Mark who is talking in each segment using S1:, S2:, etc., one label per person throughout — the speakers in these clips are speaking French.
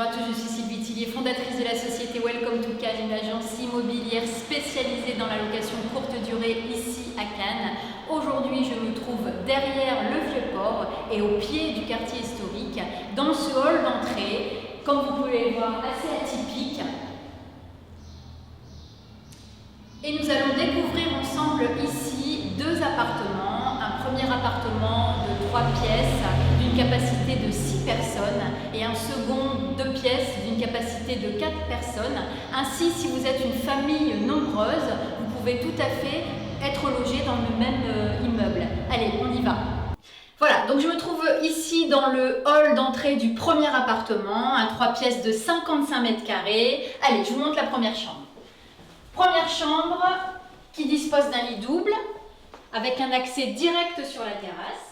S1: Bonjour à tous, je suis Sylvie Tillier, fondatrice de la société Welcome to Cannes, une agence immobilière spécialisée dans la location courte durée ici à Cannes. Aujourd'hui, je me trouve derrière le Vieux-Port et au pied du quartier historique, dans ce hall d'entrée, comme vous pouvez le voir, assez atypique. Et nous allons découvrir ensemble ici deux appartements. Un premier appartement de 3 pièces d'une capacité de 6 personnes et un second 2 pièces d'une capacité de 4 personnes. Ainsi, si vous êtes une famille nombreuse, vous pouvez tout à fait être logé dans le même immeuble. Allez, on y va. Voilà, donc je me trouve ici dans le hall d'entrée du premier appartement, un 3 pièces de 55 mètres carrés. Allez, je vous montre la première chambre. Première chambre qui dispose d'un lit double avec un accès direct sur la terrasse.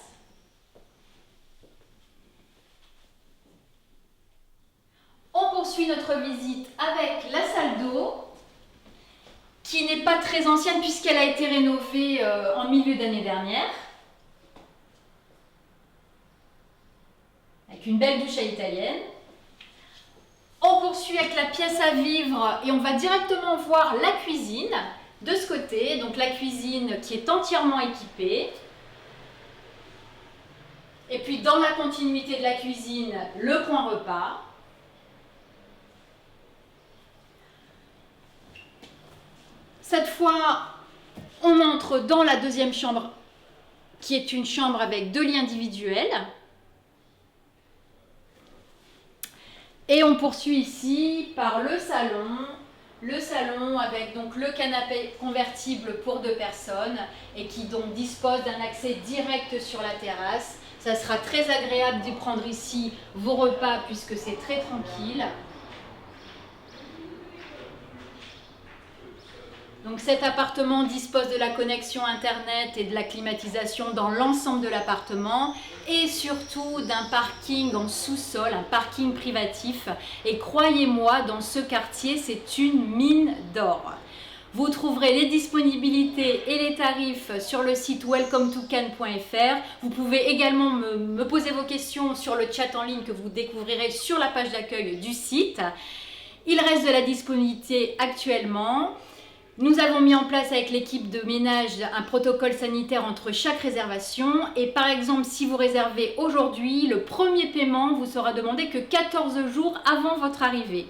S1: On poursuit notre visite avec la salle d'eau qui n'est pas très ancienne puisqu'elle a été rénovée en milieu d'année dernière. Avec une belle douche à l'italienne. On poursuit avec la pièce à vivre et on va directement voir la cuisine de ce côté. Donc la cuisine qui est entièrement équipée. Et puis dans la continuité de la cuisine, le coin repas. Cette fois, on entre dans la deuxième chambre qui est une chambre avec 2 lits individuels. Et on poursuit ici par le salon avec donc le canapé convertible pour 2 personnes et qui donc dispose d'un accès direct sur la terrasse. Ça sera très agréable d'y prendre ici vos repas puisque c'est très tranquille. Donc cet appartement dispose de la connexion internet et de la climatisation dans l'ensemble de l'appartement et surtout d'un parking en sous-sol, un parking privatif. Et croyez-moi, dans ce quartier, c'est une mine d'or. Vous trouverez les disponibilités et les tarifs sur le site welcometocannes.fr. Vous pouvez également me poser vos questions sur le chat en ligne que vous découvrirez sur la page d'accueil du site. Il reste de la disponibilité actuellement. Nous avons mis en place avec l'équipe de ménage un protocole sanitaire entre chaque réservation et par exemple si vous réservez aujourd'hui, le premier paiement vous sera demandé que 14 jours avant votre arrivée.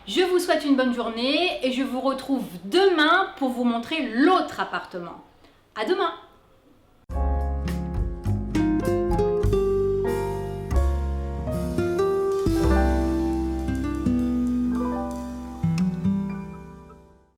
S1: Je vous souhaite une bonne journée et je vous retrouve demain pour vous montrer l'autre appartement. À demain!